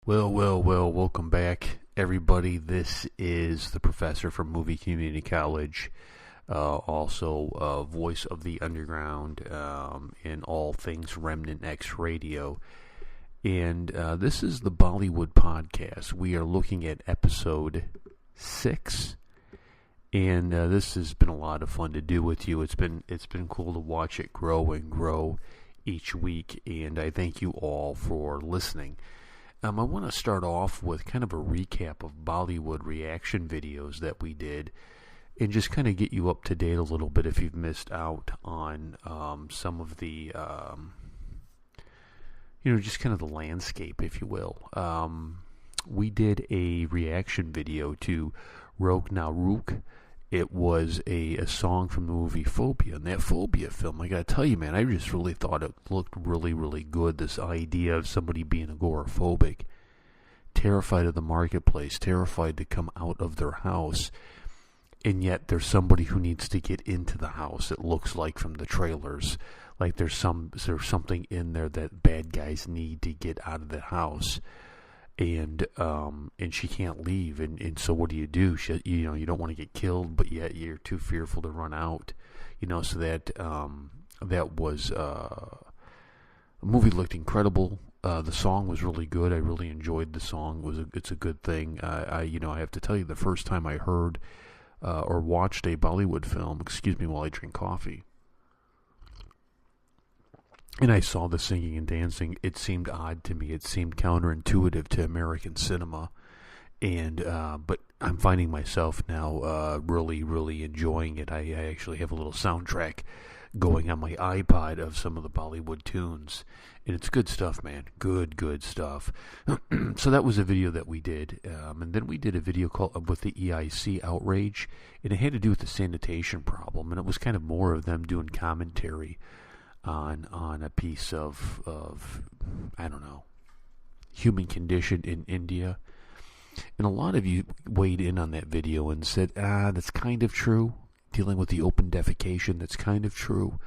Well, welcome back, everybody. This is the professor from Movie Community College, also voice of the underground in all things Remnant X Radio. And this is the Bollywood podcast. We are looking at episode 6. And this has been a lot of fun to do with you. It's been cool to watch it grow and grow each week, and I thank you all for listening. I want to start off with kind of a recap of Bollywood reaction videos that we did and just kind of get you up to date a little bit if you've missed out on some of the, just kind of the landscape, if you will. We did a reaction video to Rog Na Rook. It was a song from the movie Phobia, and that Phobia film, I gotta tell you, man, I just really thought it looked really, really good. This idea of somebody being agoraphobic, terrified of the marketplace, terrified to come out of their house, and yet there's somebody who needs to get into the house. It looks like from the trailers, like there's something in there that bad guys need to get out of the house. And she can't leave, and so what do? You don't want to get killed, but yet you're too fearful to run out, so that was the movie looked incredible. The song was really good. I really enjoyed the song. It's a good thing. I have to tell you, the first time I heard or watched a Bollywood film, excuse me while I drink coffee, and I saw the singing and dancing, it seemed odd to me. It seemed counterintuitive to American cinema. And but I'm finding myself now really, really enjoying it. I actually have a little soundtrack going on my iPod of some of the Bollywood tunes. And it's good stuff, man. Good stuff. So that was a video that we did. And then we did a video called with the EIC outrage. And it had to do with the sanitation problem. And it was kind of more of them doing commentary on a piece of I don't know, human condition in India. And a lot of you weighed in on that video and said, that's kind of true. Dealing with the open defecation, that's kind of true.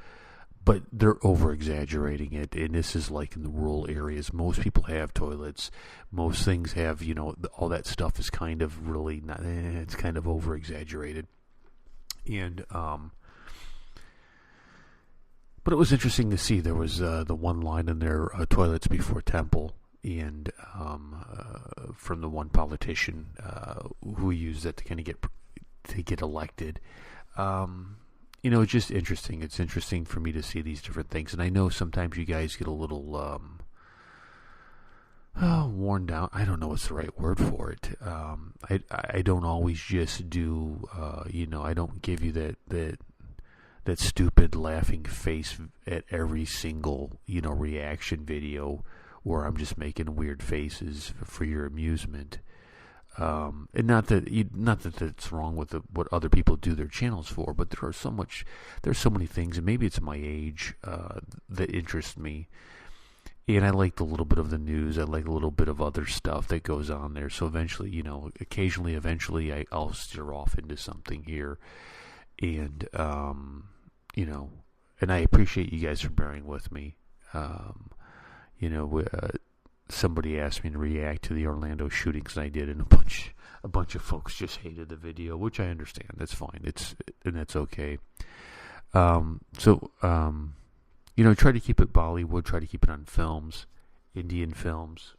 But they're over-exaggerating it, and this is like in the rural areas. Most people have toilets. Most things have, all that stuff is kind of really not, it's kind of over-exaggerated. And, but it was interesting to see there was the one line in their toilets before temple, and from the one politician who used that to kind of get elected. It's just interesting. It's interesting for me to see these different things, and I know sometimes you guys get a little worn down. I don't know what's the right word for it. I don't always just do. I don't give you that stupid laughing face at every single, reaction video where I'm just making weird faces for your amusement. And not that that's wrong with what other people do their channels for, but there's so many things, and maybe it's my age that interest me. And I like a little bit of the news. I like a little bit of other stuff that goes on there. So eventually, eventually I'll steer off into something here. And, and I appreciate you guys for bearing with me. Somebody asked me to react to the Orlando shootings, and I did, and a bunch of folks just hated the video, which I understand. That's fine. That's okay. Try to keep it Bollywood, try to keep it on films, Indian films.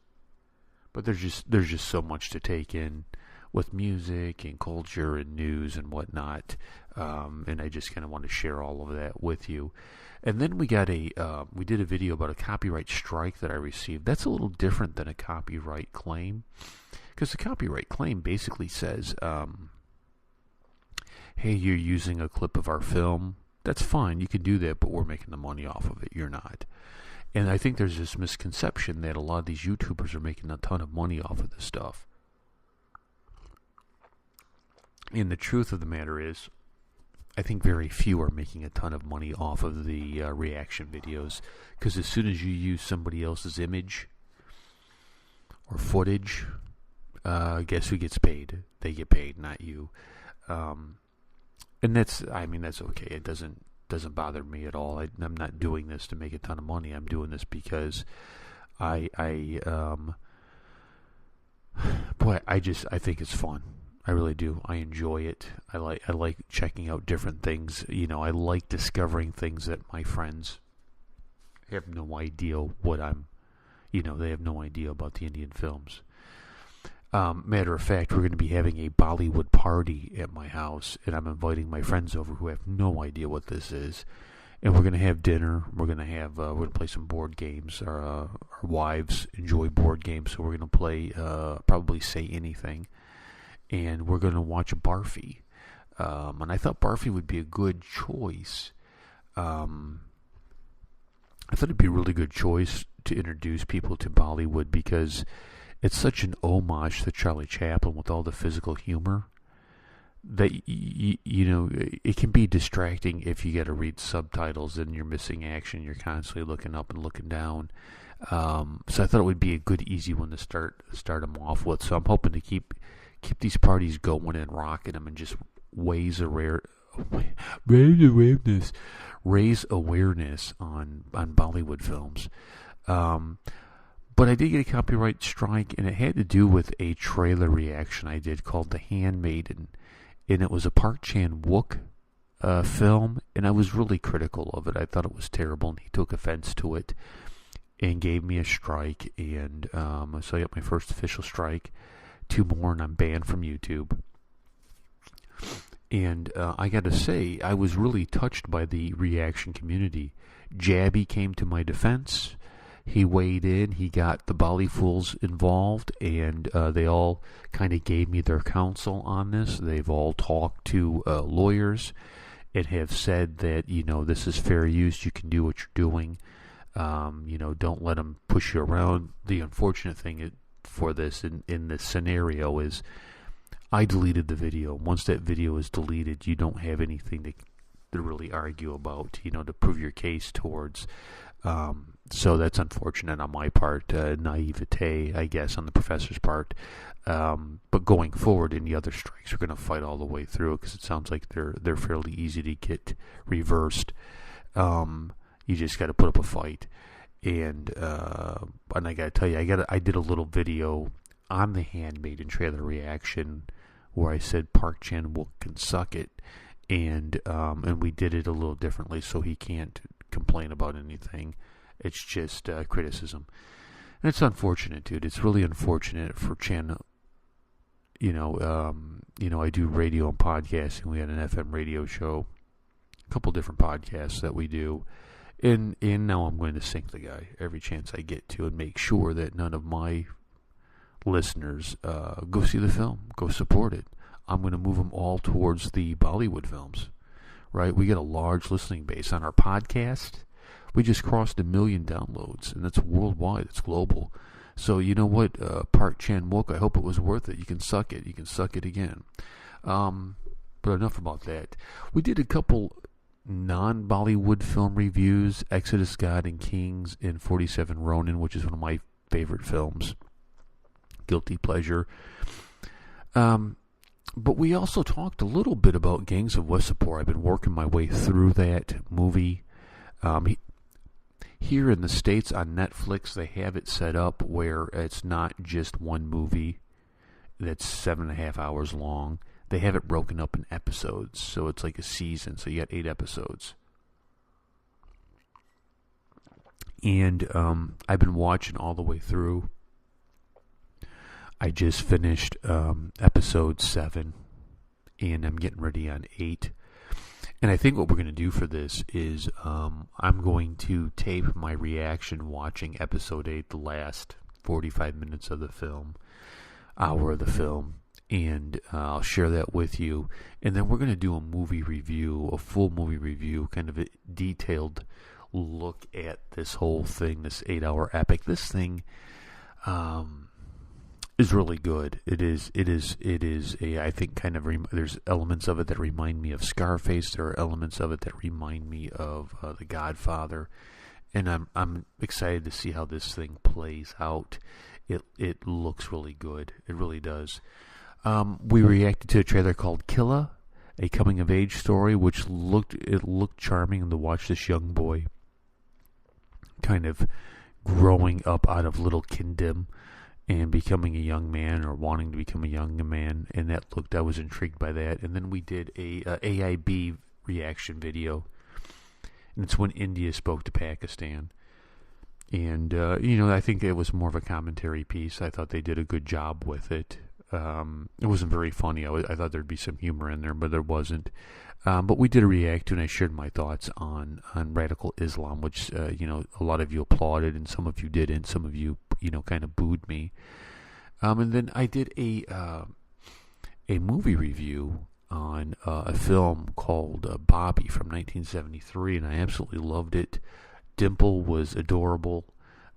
But there's just so much to take in with music and culture and news and whatnot, and I just kind of want to share all of that with you. And then we did a video about a copyright strike that I received. That's a little different than a copyright claim, because the copyright claim basically says, hey, you're using a clip of our film. That's fine, you can do that, but we're making the money off of it. You're not. And I think there's this misconception that a lot of these YouTubers are making a ton of money off of this stuff. And the truth of the matter is, I think very few are making a ton of money off of the reaction videos, because as soon as you use somebody else's image or footage, guess who gets paid? They get paid, not you. And that's okay. It doesn't bother me at all. I'm not doing this to make a ton of money. I'm doing this because I boy, I think it's fun. I really do. I enjoy it. I like checking out different things. I like discovering things that my friends have no idea what they have no idea about the Indian films. Matter of fact, we're going to be having a Bollywood party at my house, and I'm inviting my friends over who have no idea what this is. And we're going to have dinner. We're going to play some board games. Our wives enjoy board games, so we're going to play probably Say Anything. And we're going to watch Barfi. And I thought Barfi would be a good choice. I thought it'd be a really good choice to introduce people to Bollywood because it's such an homage to Charlie Chaplin with all the physical humor that, it can be distracting if you got to read subtitles and you're missing action. You're constantly looking up and looking down. So I thought it would be a good, easy one to start them off with. So I'm hoping to keep these parties going and rocking them and just raise awareness on Bollywood films. But I did get a copyright strike, and it had to do with a trailer reaction I did called The Handmaiden, and it was a Park Chan-wook film, and I was really critical of it. I thought it was terrible, and he took offense to it and gave me a strike, and so I got my first official strike. 2 more, and I'm banned from YouTube. And I got to say, I was really touched by the reaction community. Jabby came to my defense. He weighed in. He got the Bollyfools involved, and they all kind of gave me their counsel on this. They've all talked to lawyers and have said that, this is fair use. You can do what you're doing. Don't let them push you around. The unfortunate thing for this in this scenario is I deleted the video. Once that video is deleted, you don't have anything to really argue about, to prove your case towards. So that's unfortunate on my part, naivete, I guess, on the professor's part. But going forward, any other strikes, we're going to fight all the way through because it sounds like they're fairly easy to get reversed. You just got to put up a fight. And I got to tell you, I did a little video on the Handmaiden trailer reaction where I said Park Chan-wook can suck it, and we did it a little differently, so he can't complain about anything. It's just criticism, and it's unfortunate, dude. It's really unfortunate for Chan. I do radio and podcasting. We had an FM radio show, a couple different podcasts that we do. And now I'm going to sink the guy every chance I get to and make sure that none of my listeners go see the film, go support it. I'm going to move them all towards the Bollywood films, right? We get a large listening base on our podcast. We just crossed 1 million downloads, and that's worldwide. It's global. So you know what, Park Chan-wook, I hope it was worth it. You can suck it. You can suck it again. But enough about that. We did a couple non-Bollywood film reviews, Exodus, God and Kings, and 47 Ronin, which is one of my favorite films. Guilty pleasure. But we also talked a little bit about Gangs of Wasseypur. I've been working my way through that movie. Here in the States on Netflix, they have it set up where it's not just one movie that's 7.5 hours long. They have it broken up in episodes, so it's like a season, so you got 8 episodes. And I've been watching all the way through. I just finished episode 7, and I'm getting ready on 8. And I think what we're going to do for this is I'm going to tape my reaction watching episode 8, the last 45 minutes of the film, hour of the film. And I'll share that with you. And then we're going to do a movie review, a full movie review, kind of a detailed look at this whole thing, this 8-hour epic. This thing is really good. It is I think kind of, there's elements of it that remind me of Scarface. There are elements of it that remind me of The Godfather. And I'm excited to see how this thing plays out. It looks really good. It really does. We reacted to a trailer called Killa, a coming-of-age story, which looked charming to watch this young boy kind of growing up out of little kingdom and becoming a young man or wanting to become a young man, and I was intrigued by that. And then we did a AIB reaction video, and it's when India spoke to Pakistan. And, I think it was more of a commentary piece. I thought they did a good job with it. It wasn't very funny. I thought there'd be some humor in there, but there wasn't. But we did a react to, and I shared my thoughts on radical Islam, which, a lot of you applauded, and some of you didn't. Some of you, kind of booed me. And then I did a movie review on a film called Bobby from 1973, and I absolutely loved it. Dimple was adorable.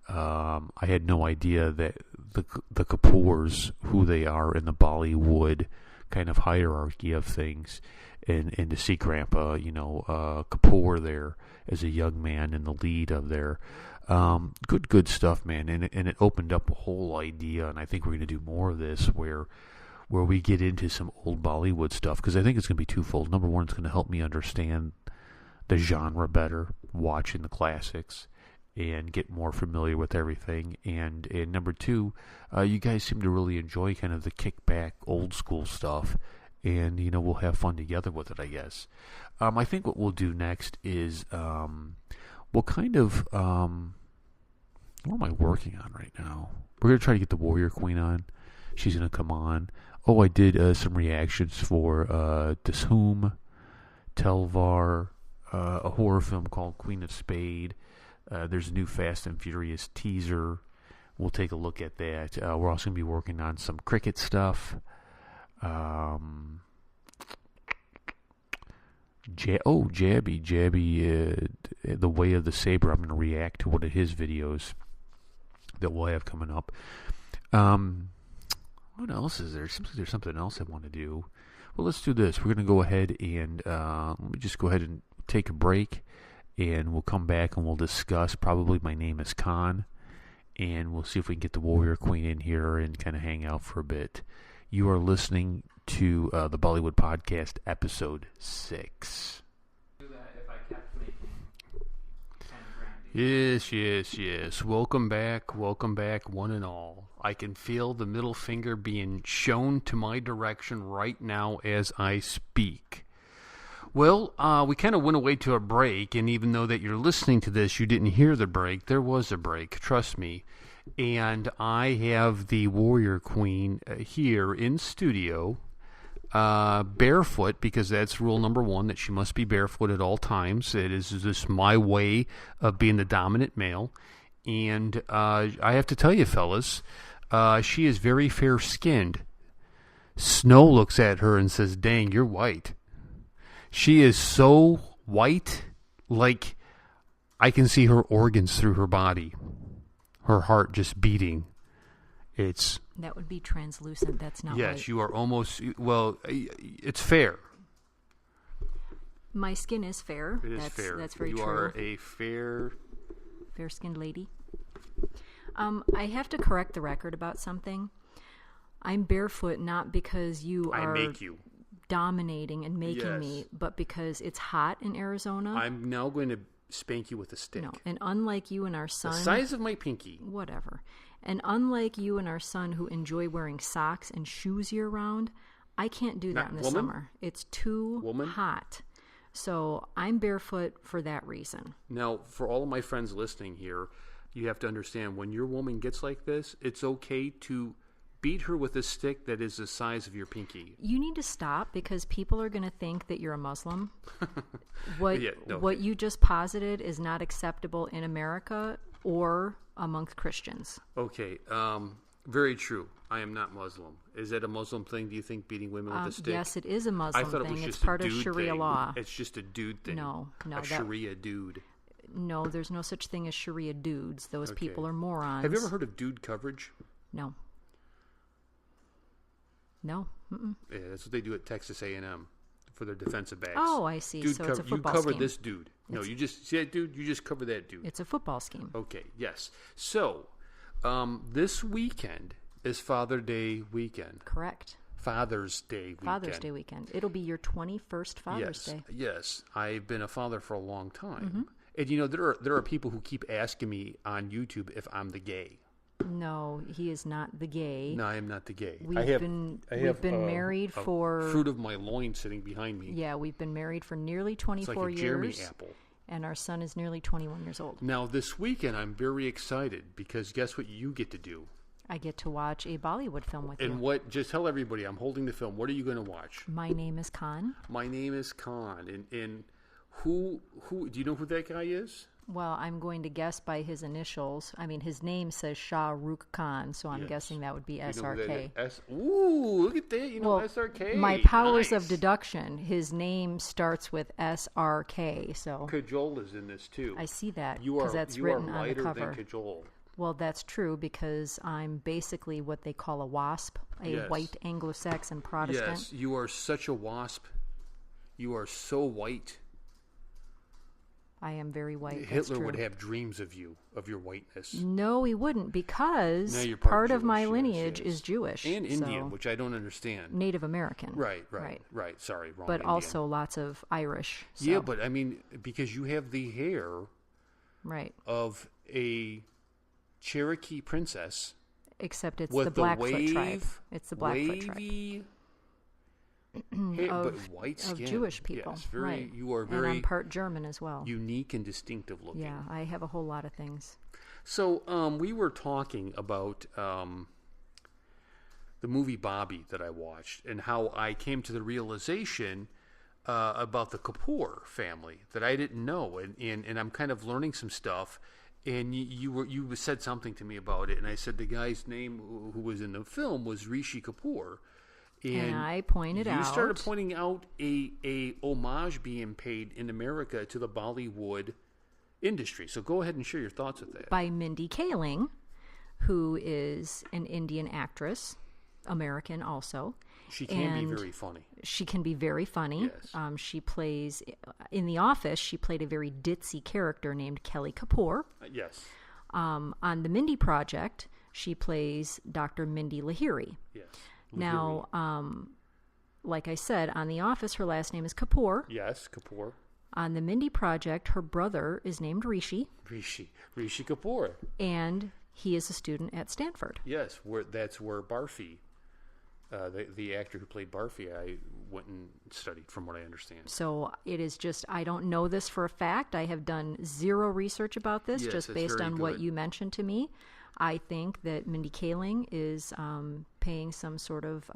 I had no idea that the Kapoors, who they are in the Bollywood kind of hierarchy of things, and to see Grandpa, Kapoor there as a young man in the lead of their good stuff, man. And it opened up a whole idea, and I think we're going to do more of this where we get into some old Bollywood stuff, because I think it's going to be twofold. Number one, it's going to help me understand the genre better, watching the classics, and get more familiar with everything. And number two, you guys seem to really enjoy kind of the kickback, old school stuff, and we'll have fun together with it, I guess. I think what we'll do next is we'll kind of what am I working on right now? We're gonna try to get the Warrior Queen on. She's gonna come on. Oh, I did some reactions for Dishum, Telvar, a horror film called Queen of Spade. There's a new Fast and Furious teaser. We'll take a look at that. We're also going to be working on some cricket stuff. Jabby, The Way of the Saber. I'm going to react to one of his videos that we'll have coming up. What else is there? Seems like there's something else I want to do. Well, let's do this. We're going to go ahead and let me just go ahead and take a break, and we'll come back and we'll discuss probably My Name is Khan, and we'll see if we can get the Warrior Queen in here and kind of hang out for a bit. You are listening to the Bollywood Podcast, Episode 6. Yes. Welcome back, one and all. I can feel the middle finger being shown to my direction right now as I speak. Well, we kind of went away to a break, and even though that you're listening to this, you didn't hear the break. There was a break, trust me. And I have the Warrior Queen here in studio, barefoot, because that's rule number one, that she must be barefoot at all times. It is just my way of being the dominant male. And I have to tell you, fellas, she is very fair-skinned. Snow looks at her and says, "Dang, you're white." She is so white, like I can see her organs through her body. Her heart just beating. That would be translucent. That's not yes, white. You are almost, well, it's fair. My skin is fair. It is fair. That's very true. You are a fair-skinned lady. I have to correct the record about something. I'm barefoot not because I make you dominating and making me, but because it's hot in Arizona. I'm now going to spank you with a stick. No, and unlike you and our son... The size of my pinky. Whatever. And unlike you and our son who enjoy wearing socks and shoes year-round, I can't do that in the summer. It's too hot. So I'm barefoot for that reason. Now, for all of my friends listening here, you have to understand, when your woman gets like this, it's okay to beat her with a stick that is the size of your pinky. You need to stop, because people are going to think that you're a Muslim. What you just posited is not acceptable in America or amongst Christians. Okay, very true. I am not Muslim. Is that a Muslim thing, do you think, beating women with a stick? Yes, it is a Muslim thing. It was just part of Sharia law. It's just a dude thing. No. Sharia dude. No, there's no such thing as Sharia dudes. Those people are morons. Have you ever heard of dude coverage? No. No. Mm-mm. Yeah, that's what they do at Texas A&M for their defensive backs. Oh, I see. Dude, so it's a football scheme. You cover this dude. No, you just see that dude. You just cover that dude. It's a football scheme. Okay. Yes. So, this weekend is Father's Day weekend. Correct. Father's Day weekend. Father's Day weekend. It'll be your 21st Father's Day. Yes. I've been a father for a long time. Mm-hmm. And there are people who keep asking me on YouTube if I'm the gay. No, he is not the gay. No, I am not the gay. We've been married for fruit of my loin sitting behind me. Yeah, we've been married for nearly 24 it's like a years. Jeremy apple. And our son is nearly 21 years old. Now, this weekend, I'm very excited because guess what you get to do? I get to watch a Bollywood film with you. And what? Just tell everybody, I'm holding the film. What are you going to watch? My Name is Khan. My Name is Khan. And who? Do you know who that guy is? Well, I'm going to guess by his initials. I mean, his name says Shah Rukh Khan, so I'm guessing that would be SRK. Ooh, look at that. SRK. My powers of deduction, his name starts with SRK. So Kajol is in this, too. I see that because that's written on the cover. You are lighter than Kajol. Well, that's true because I'm basically what they call a WASP, a white Anglo-Saxon Protestant. Yes, you are such a WASP. You are so white. I am very white. Hitler would have dreams of you, of your whiteness. No, he wouldn't, because you're part of my lineage is Jewish. And Indian, which I don't understand. Native American. Right. Sorry, wrong. But Indian. also lots of Irish. So. Yeah, but I mean, because you have the hair of a Cherokee princess. Except it's the Blackfoot tribe. It's the Blackfoot tribe. But white skin. Of Jewish people. Yes, you are very. And I'm part German as well. Unique and distinctive looking. Yeah, I have a whole lot of things. So we were talking about the movie Bobby that I watched and how I came to the realization about the Kapoor family that I didn't know, and I'm kind of learning some stuff. And you said something to me about it, and I said the guy's name who was in the film was Rishi Kapoor. And I pointed out. You started pointing out a homage being paid in America to the Bollywood industry. So go ahead and share your thoughts with that. By Mindy Kaling, who is an Indian actress, American also. She can be very funny. She can be very funny. Yes. She plays, in The Office, she played a very ditzy character named Kelly Kapoor. Yes. On the Mindy Project, she plays Dr. Mindy Lahiri. Yes. Now, like I said, on The Office, her last name is Kapoor. Yes, Kapoor. On the Mindy Project, her brother is named Rishi. Rishi Kapoor. And he is a student at Stanford. Yes, that's where Barfi, the actor who played Barfi, I went and studied, from what I understand. So it is just, I don't know this for a fact. I have done zero research about this, just based on what you mentioned to me. I think that Mindy Kaling is paying some sort of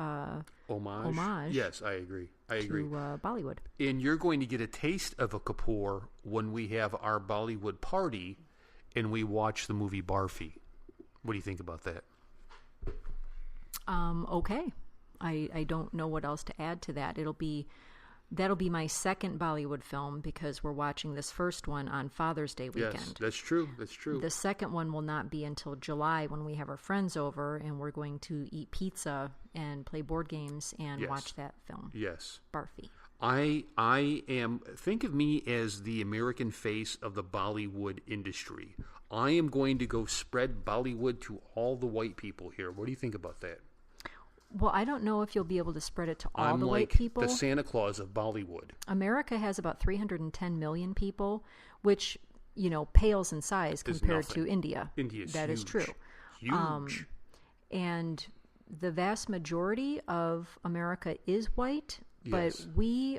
homage. Yes, I agree. To Bollywood. And you're going to get a taste of a Kapoor when we have our Bollywood party and we watch the movie Barfi. What do you think about that? Okay. I don't know what else to add to that. That'll be my second Bollywood film because we're watching this first one on Father's Day weekend. Yes, that's true. The second one will not be until July when we have our friends over and we're going to eat pizza and play board games and watch that film. Yes. Barfi. I am, think of me as the American face of the Bollywood industry. I am going to go spread Bollywood to all the white people here. What do you think about that? Well, I don't know if you'll be able to spread it to all the white I'm people. like the Santa Claus of Bollywood. America has about 310 million people, which, pales in size compared to India. India is That huge. is true. Huge. And the vast majority of America is white, but we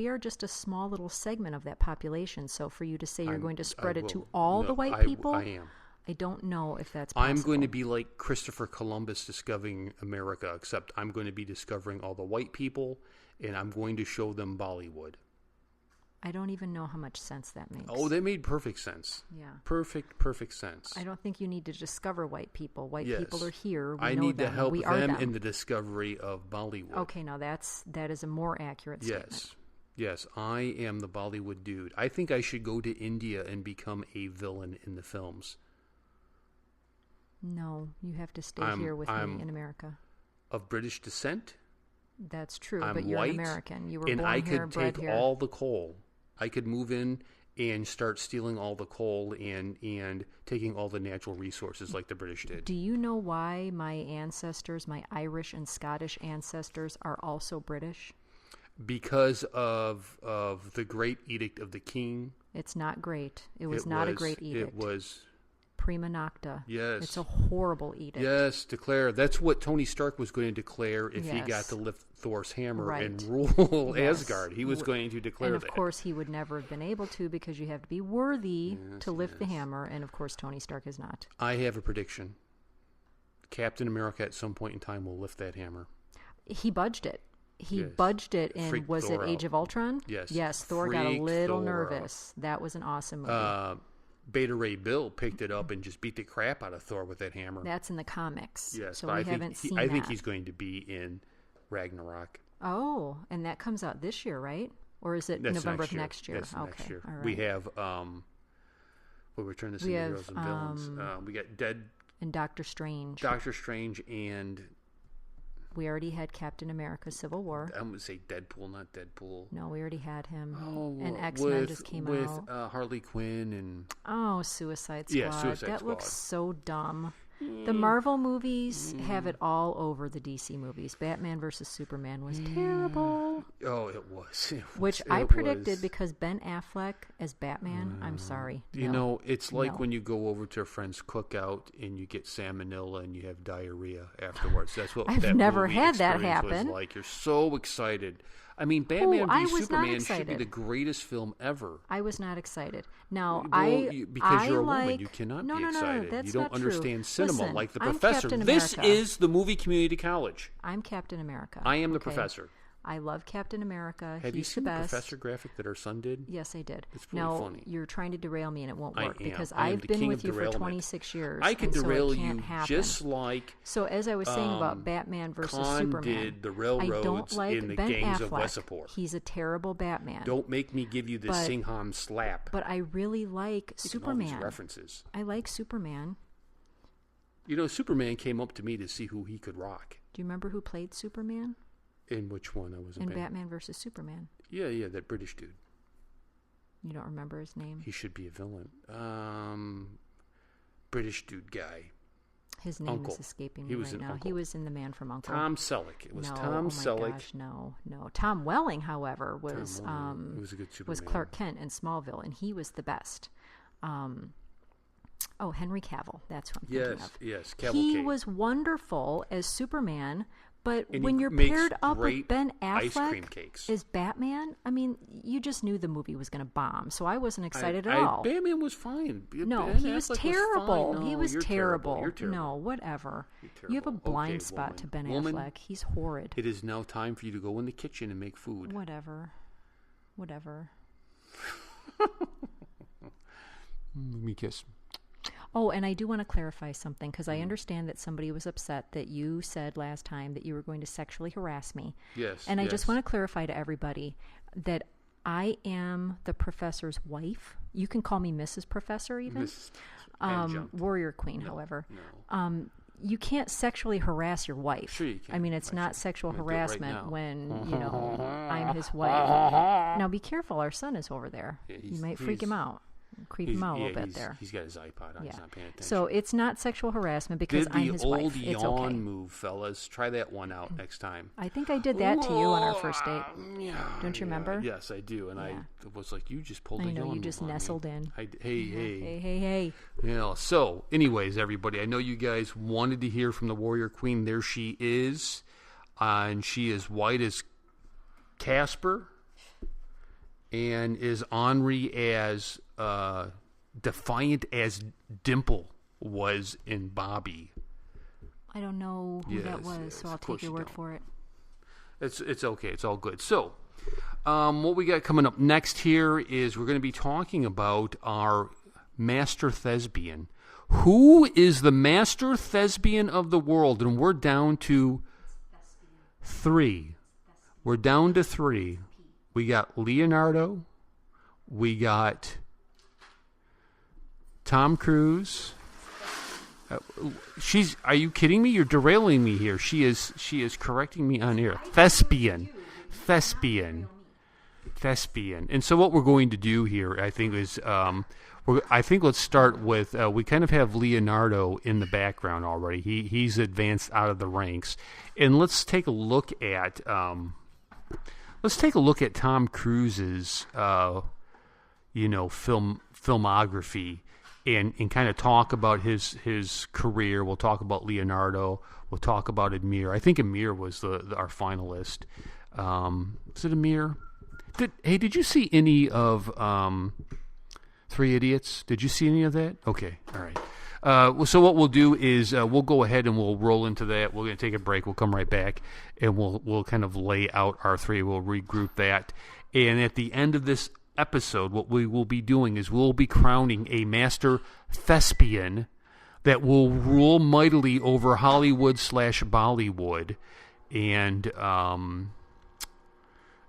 are just a small little segment of that population. So for you to say you're going to spread it to all the white people, I am. I don't know if that's possible. I'm going to be like Christopher Columbus discovering America, except I'm going to be discovering all the white people, and I'm going to show them Bollywood. I don't even know how much sense that makes. Oh, that made perfect sense. Yeah. Perfect sense. I don't think you need to discover white people. White people are here. I need to help them in the discovery of Bollywood. Okay, now that is a more accurate statement. Yes, I am the Bollywood dude. I think I should go to India and become a villain in the films. No, you have to stay here with me in America. Of British descent? That's true, I'm but you're white, an American. You were and born I here, could bred take here. all the coal. I could move in and start stealing all the coal and taking all the natural resources like the British did. Do you know why my ancestors, my Irish and Scottish ancestors, are also British? Because of the Great Edict of the King. It's not great. It was not a great edict. It was Prima nocta. Yes. It's a horrible edict. Yes, declare. That's what Tony Stark was going to declare if he got to lift Thor's hammer and rule Asgard. He was going to declare that. And of course, he would never have been able to because you have to be worthy to lift the hammer. And of course, Tony Stark is not. I have a prediction. Captain America at some point in time will lift that hammer. He budged it. He budged it in, was Thor it Age of Ultron? Yes. Yes, Thor got a little nervous. That was an awesome movie. Beta Ray Bill picked it up and just beat the crap out of Thor with that hammer. That's in the comics. Yes, so we haven't seen that. I think he's going to be in Ragnarok. Oh, and that comes out this year, right? Or is it November of next year? That's next year. All right. We have, we'll return to some heroes and villains. We got Dead... And Doctor Strange. Doctor Strange and... We already had Captain America Civil War. I'm going to say Deadpool, not Deadpool. No, we already had him. Oh, and X-Men just came out. With Harley Quinn and... Oh, Suicide Squad. Yeah, Suicide Squad. That looks so dumb. The Marvel movies have it all over the DC movies. Batman versus Superman was terrible. Oh, it was. Which I predicted because Ben Affleck as Batman, I'm sorry. You know, it's like when you go over to a friend's cookout and you get salmonella and you have diarrhea afterwards. That's what I've that never movie had that experience happen. Was like. You're so excited. I mean, Batman v Superman should be the greatest film ever. I was not excited. Now, because you're a woman, you cannot be excited. That's you don't not understand true. cinema Listen, like the I'm professor. Captain This America. is the movie community college. I'm Captain America. I am the professor. I love Captain America. Have you He's seen the the best. Professor graphic that our son did? Yes, I did. It's really funny. You're trying to derail me, and it won't work because I am I've the been king with of you for derailment. 26 years. I could and derail so it can't you happen. just like So as I was saying about Batman versus Khan Superman, did the I railroads don't like in the Ben gangs Affleck. of Westport. He's a terrible Batman. Don't make me give you the Singham slap. But I really like Superman. All these references. I like Superman. You know, Superman came up to me to see who he could rock. Do you remember who played Superman? In which one? I wasn't. In Batman versus Superman. Yeah, that British dude. You don't remember his name? He should be a villain. British dude guy. His name is escaping me right now. Uncle. He was in The Man from U.N.C.L.E. Tom Selleck. It was no, Tom Selleck. Oh my gosh, no. Tom Welling, however, was he was a good Superman. Was Clark Kent in Smallville, and he was the best. Henry Cavill. That's who I'm thinking of. Yes, Cavill. He was wonderful as Superman. But and when you're paired up with Ben Affleck as Batman, I mean, you just knew the movie was going to bomb. So I wasn't excited at all. Batman was fine. No, Ben he was terrible. No, he was terrible. You're terrible. No, whatever. You have a blind spot to Ben Affleck. He's horrid. It is now time for you to go in the kitchen and make food. Whatever. Let me kiss. Oh, and I do want to clarify something because I understand that somebody was upset that you said last time that you were going to sexually harass me. Yes. And I just want to clarify to everybody that I am the professor's wife. You can call me Mrs. Professor even. Warrior Queen, however. No. You can't sexually harass your wife. Sure you can. I mean, it's not sexual harassment when, I'm his wife. Now, be careful. Our son is over there. Yeah, you might freak him out. Creep him out a little bit there. He's got his iPod on. Yeah. He's not paying attention. So it's not sexual harassment because I'm his wife. Did the it's old okay. yawn move, fellas. Try that one out next time. I think I did that to you on our first date. Don't you remember? Yes, I do. And I was like, you just pulled a yawn move. I know, you just nestled in. Hey. Yeah, so, anyways, everybody, I know you guys wanted to hear from the Warrior Queen. There she is. And she is white as Casper and is ornery as... defiant as Dimple was in Bobby. I don't know who that was, so I'll take your word for it. It's okay. It's all good. So, what we got coming up next here is we're going to be talking about our master thespian. Who is the master thespian of the world? And we're down to 3. We're down to 3. We got Leonardo. We got... Tom Cruise. Are you kidding me? You're derailing me here. She is correcting me on air. Thespian. And so what we're going to do here, I think, is let's start with we kind of have Leonardo in the background already. He's advanced out of the ranks, and let's take a look at Tom Cruise's filmography. and kind of talk about his career. We'll talk about Leonardo. We'll talk about Aamir. I think Aamir was our finalist. Is it Aamir? Did you see any of Three Idiots? Did you see any of that? Okay, all right. So what we'll do is we'll go ahead and we'll roll into that. We're going to take a break. We'll come right back, and we'll kind of lay out our three. We'll regroup that. And at the end of this episode, what we will be doing is we'll be crowning a master thespian that will rule mightily over Hollywood/Bollywood. And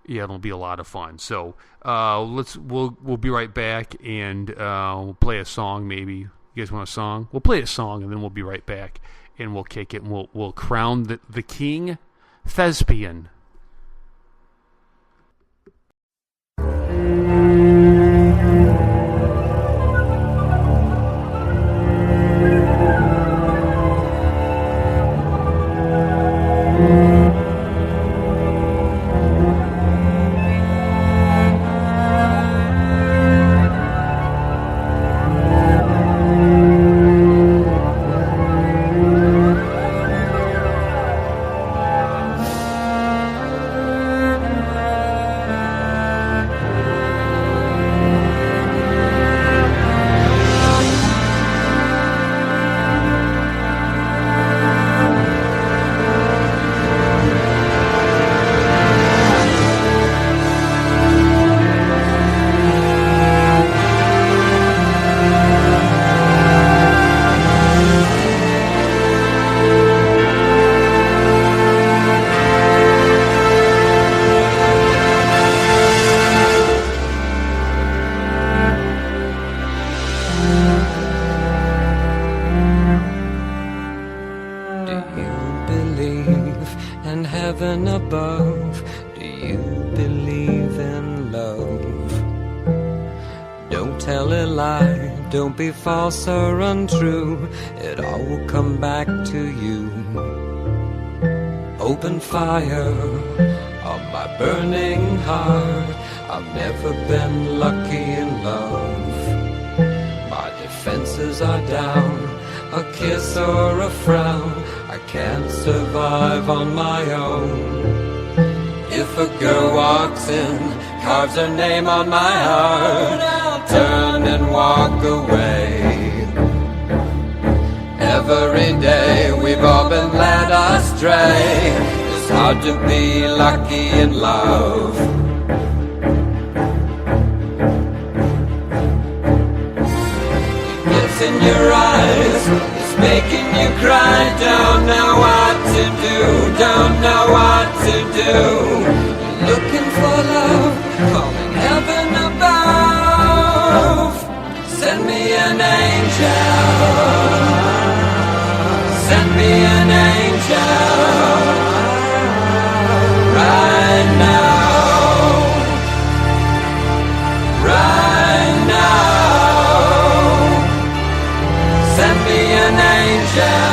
yeah, it'll be a lot of fun. So we'll be right back, and we'll play a song. Maybe you guys want a song? We'll play a song, and then we'll be right back, and we'll kick it, and we'll crown the king thespian. Don't be false or untrue, it all will come back to you. Open fire on my burning heart. I've never been lucky in love. My defenses are down, a kiss or a frown. I can't survive on my own. If a girl walks in, carves her name on my heart, I'll turn and walk away. Every day we've all been led astray. It's hard to be lucky in love. It's in your eyes, it's making you cry. Don't know what to do, don't know what to do. Looking for love, calling heaven above. Send me an angel. Send me an angel. Right now. Right now. Send me an angel.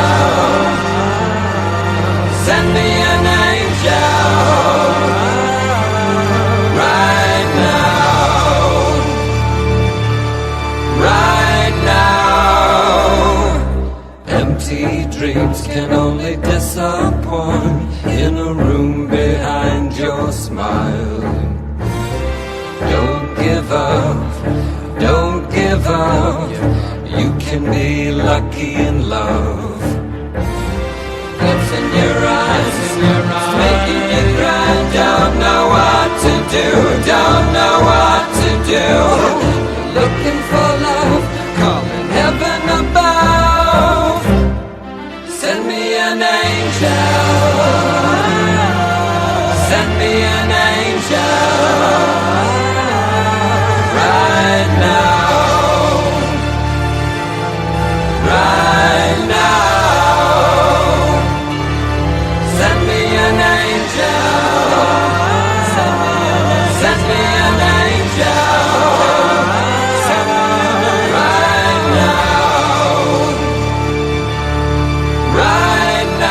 Send me an angel. Empty dreams can only disappoint in a room behind your smile. Don't give up, don't give up. You can be lucky in love. It's in your eyes, it's making you cry. Don't know what to do, don't know what to do. Looking for love, calling heaven above. Send me an angel. Send me an angel. Right now. Right now. Send me an angel. Send me an angel. Right now.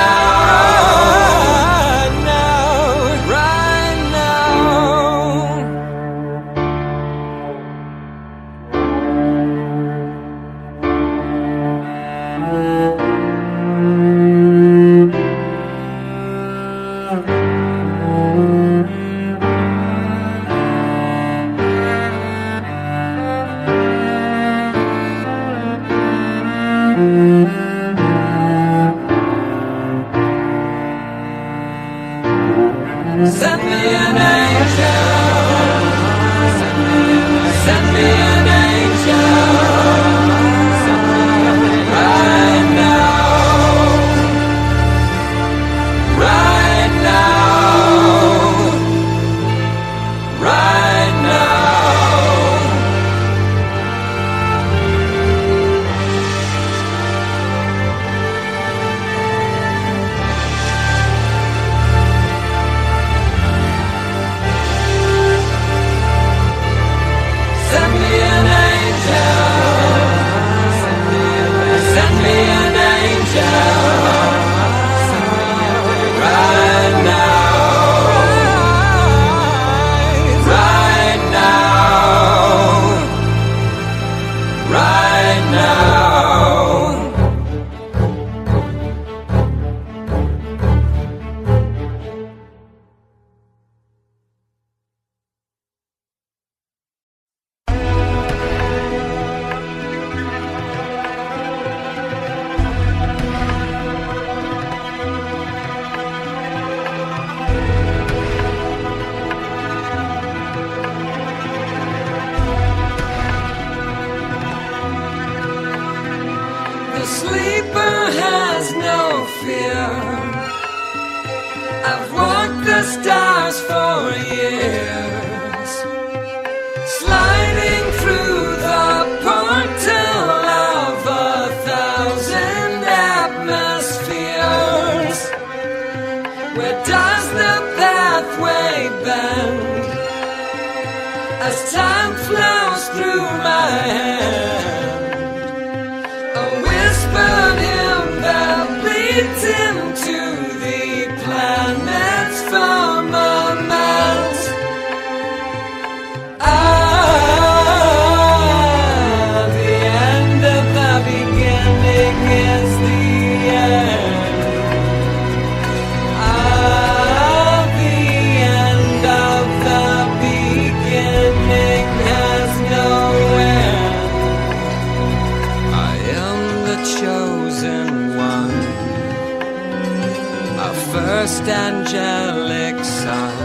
Send me an angel. Send me an angel. Right now. Right now. Right now. Send me an angel. Send me an angel. Right now. Right now. Right now. The sleeper has no fear. I've walked the stars for years, sliding through the portal of 1,000 atmospheres. Where does the pathway bend as time flows through my hand? A whispered hymn that leads into the planet's firmament. The end of the beginning is the end. The end of the beginning has no end. I am the chosen one, a first angelic son.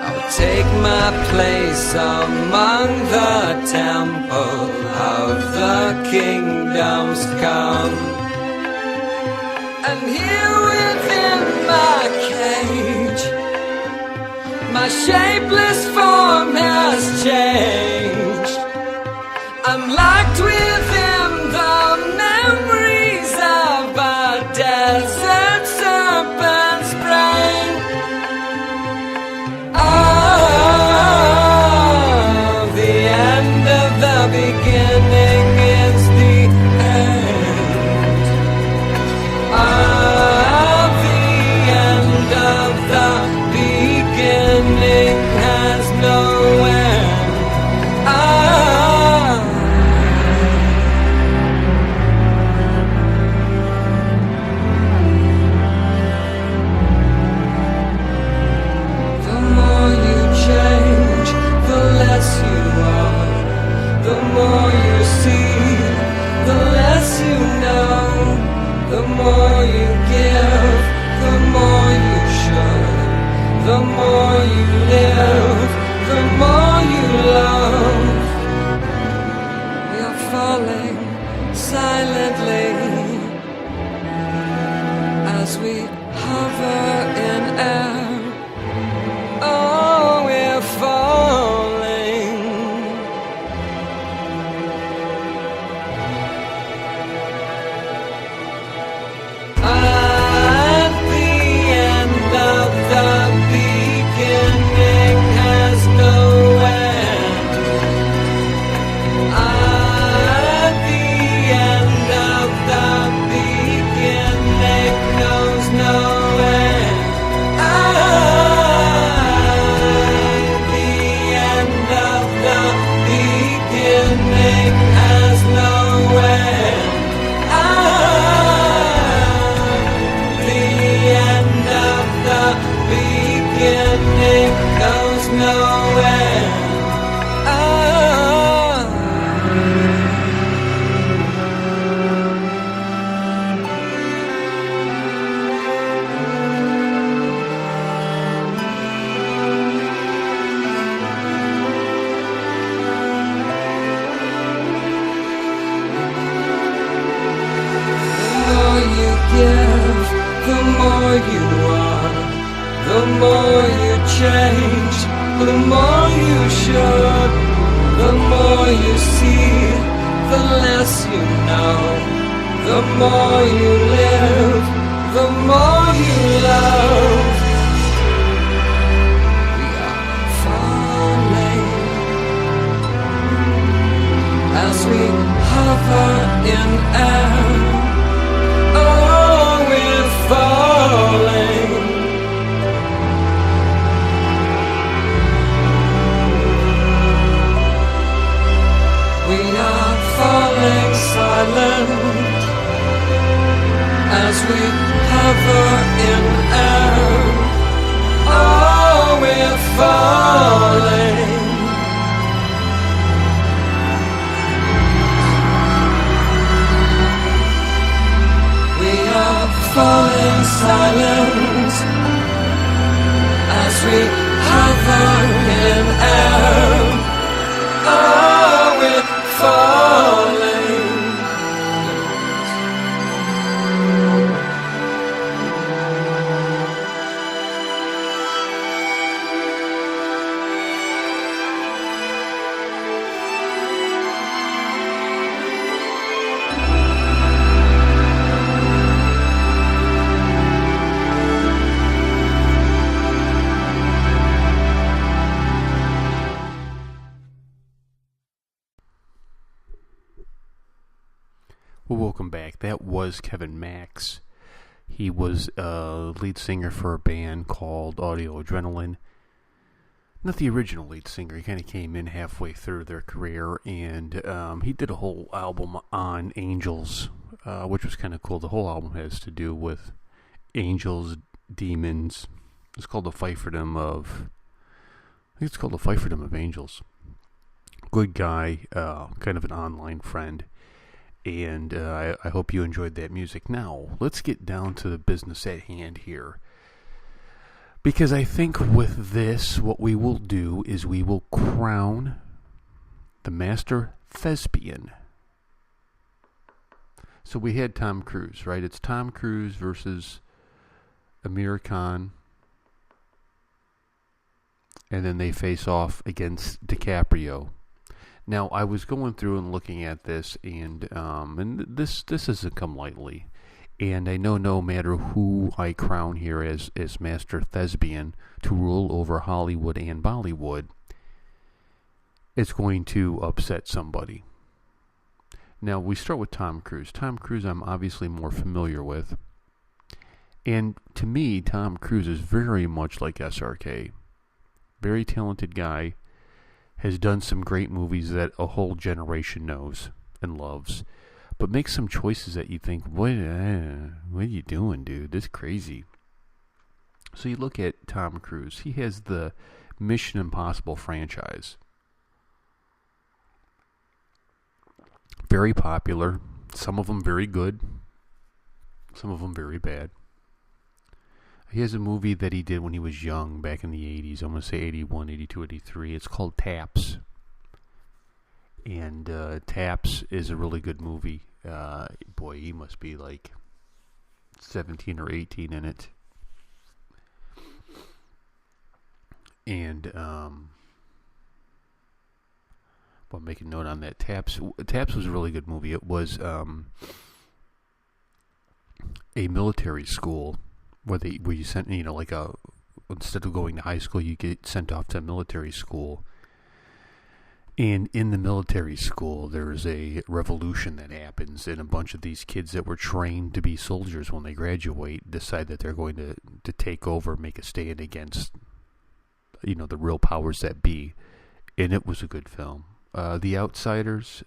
I'll take my place among the temple of the kingdoms come. And here within my cage, my shapeless form has changed. I'm locked within the memories of a desert serpent's brain. The end of the beginning is the end. The end of the beginning has no end. The more you change, the less you are. The more you see, the less you know. The more you give, the more you should. The more you live, the more you love. We're falling silently as we hover in air. Oh, we're falling. At the end of the beginning has no end. At the end of the beginning knows no end. you are, the more you change, the more you should, the more you see, the less you know, the more you live, the more you love. We are falling as we hover in air. Oh, we're falling. We are falling silent as we hover in air. Oh, we're falling. We are falling silent as we hover in air. Oh, we're falling. Well, welcome back. That was Kevin Max. He was a lead singer for a band called Audio Adrenaline. Not the original lead singer. He kind of came in halfway through their career, and he did a whole album on angels, which was kind of cool. The whole album has to do with angels, demons. It's called The Pfeiferdom of... I think it's called The Pfeiferdom of Angels. Good guy, kind of an online friend. And I hope you enjoyed that music. Now, let's get down to the business at hand here. Because I think with this, what we will do is we will crown the master thespian. So we had Tom Cruise, right? It's Tom Cruise versus Aamir Khan. And then they face off against Dicaprio. Now, I was going through and looking at this, and this hasn't come lightly. And I know no matter who I crown here as Master Thespian to rule over Hollywood and Bollywood, it's going to upset somebody. Now, we start with Tom Cruise. Tom Cruise I'm obviously more familiar with. And to me, Tom Cruise is very much like SRK. Very talented guy. Has done some great movies that a whole generation knows and loves, but makes some choices that you think, what are you doing, dude? This is crazy. So you look at Tom Cruise. He has the Mission Impossible franchise. Very popular. Some of them very good. Some of them very bad. He has a movie that he did when he was young, back in the 80s. I'm going to say 81, 82, 83. It's called Taps. And Taps is a really good movie. Boy, he must be like 17 or 18 in it. And, well, make a note on that. Taps was a really good movie. It was a military school. Where you sent, instead of going to high school, you get sent off to military school. And in the military school, there's a revolution that happens, and a bunch of these kids that were trained to be soldiers when they graduate decide that they're going to take over, make a stand against, the real powers that be. And it was a good film. The Outsiders,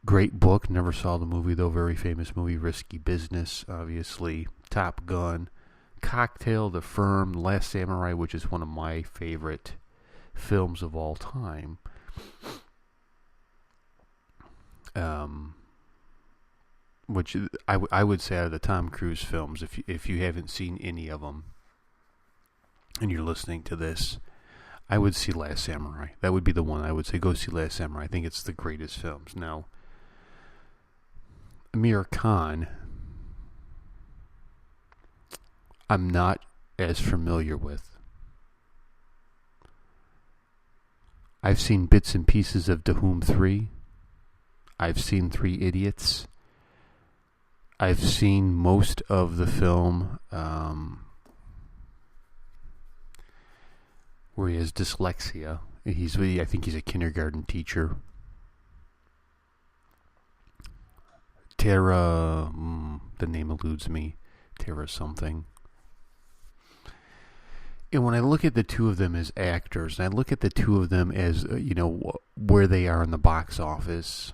great book. Never saw the movie, though. Very famous movie. Risky Business, obviously. Top Gun. Cocktail, The Firm, Last Samurai, which is one of my favorite films of all time. Which I would say out of the Tom Cruise films, if you haven't seen any of them and you're listening to this, I would see Last Samurai. That would be the one I would say, go see Last Samurai. I think it's the greatest films. Now, Aamir Khan I'm not as familiar with. I've seen bits and pieces of To Whom 3. I've seen Three Idiots. I've seen most of the film where he has dyslexia. I think he's a kindergarten teacher. Tara, the name eludes me. Tara something. And when I look at the two of them as actors, and I look at the two of them as, where they are in the box office,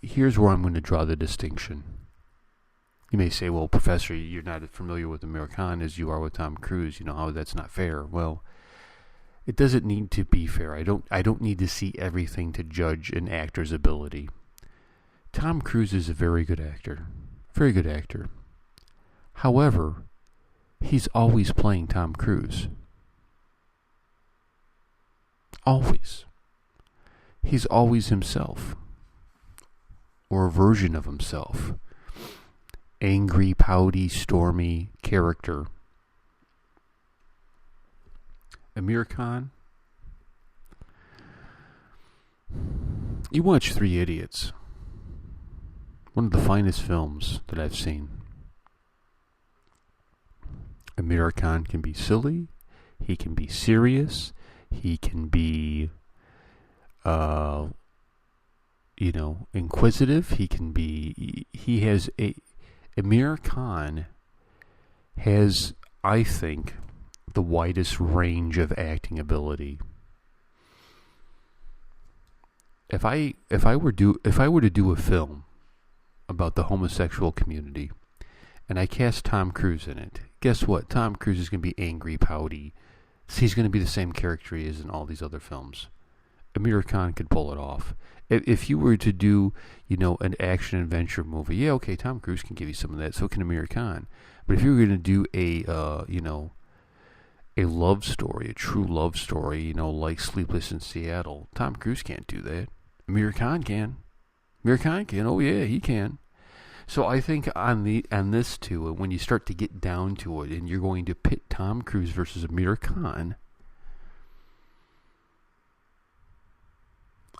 here's where I'm going to draw the distinction. You may say, well, Professor, you're not as familiar with Aamir Khan as you are with Tom Cruise. How that's not fair. Well, it doesn't need to be fair. I don't need to see everything to judge an actor's ability. Tom Cruise is a very good actor. Very good actor. However, he's always playing Tom Cruise. Always. He's always himself. Or a version of himself. Angry, pouty, stormy character. Aamir Khan. You watch Three Idiots. One of the finest films that I've seen. Aamir Khan can be silly. He can be serious. He can be, inquisitive. Aamir Khan has, I think, the widest range of acting ability. If I were to do a film about the homosexual community, and I cast Tom Cruise in it, guess what? Tom Cruise is going to be angry, pouty. He's going to be the same character he is in all these other films. Aamir Khan could pull it off. If you were to do, an action adventure movie, yeah, okay, Tom Cruise can give you some of that. So can Aamir Khan. But if you were going to do a love story, a true love story, like Sleepless in Seattle, Tom Cruise can't do that. Aamir Khan can. Aamir Khan can. Oh yeah, he can. So I think on this too, when you start to get down to it, and you're going to pit Tom Cruise versus Aamir Khan,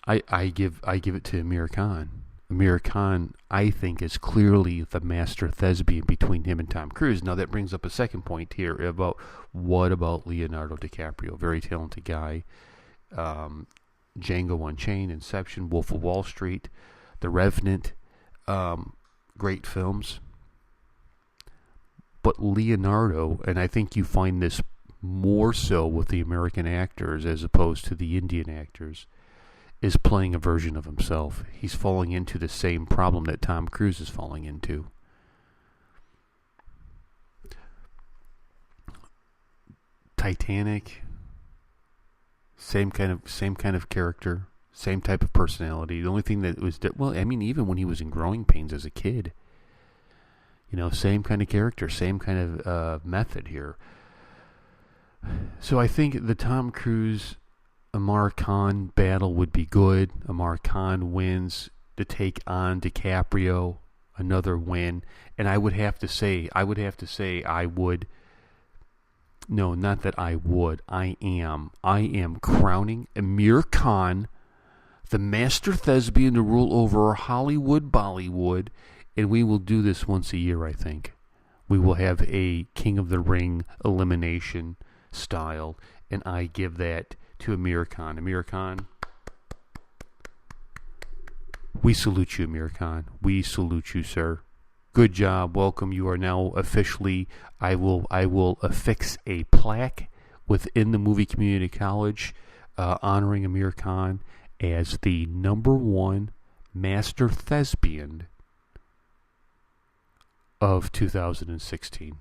I give it to Aamir Khan. Aamir Khan, I think, is clearly the master thespian between him and Tom Cruise. Now that brings up a second point here about what about Leonardo Dicaprio, very talented guy. Django Unchained, Inception, Wolf of Wall Street, The Revenant, great films. But Leonardo, and I think you find this more so with the American actors as opposed to the Indian actors, is playing a version of himself. He's falling into the same problem that Tom Cruise is falling into. Titanic, same kind of character, same type of personality. The only thing that was even when he was in Growing Pains as a kid, same kind of character, same kind of method here. So I think the Tom Cruise Aamir Khan battle would be good. Aamir Khan wins to take on DiCaprio, another win. And I am crowning Aamir Khan the master thespian to rule over Hollywood, Bollywood, and we will do this once a year, I think. We will have a King of the Ring elimination style, and I give that to Aamir Khan. Aamir Khan, we salute you, Aamir Khan. We salute you, sir. Good job. Welcome. You are now officially, I will affix a plaque within the Movie Community College honoring Aamir Khan as the #1 master thespian of 2016.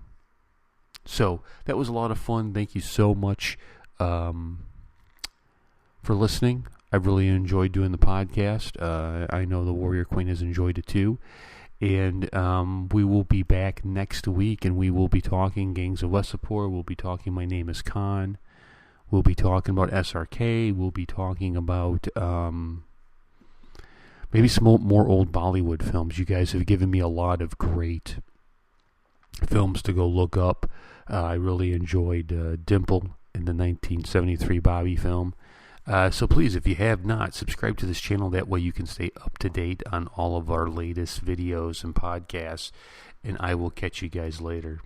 So that was a lot of fun. Thank you so much for listening. I really enjoyed doing the podcast. I know the Warrior Queen has enjoyed it too. And we will be back next week, and we will be talking Gangs of Wasseypur. We'll be talking My Name is Khan. We'll be talking about SRK. We'll be talking about maybe some more old Bollywood films. You guys have given me a lot of great films to go look up. I really enjoyed Dimple in the 1973 Bobby film. So please, if you have not, subscribe to this channel. That way you can stay up to date on all of our latest videos and podcasts. And I will catch you guys later.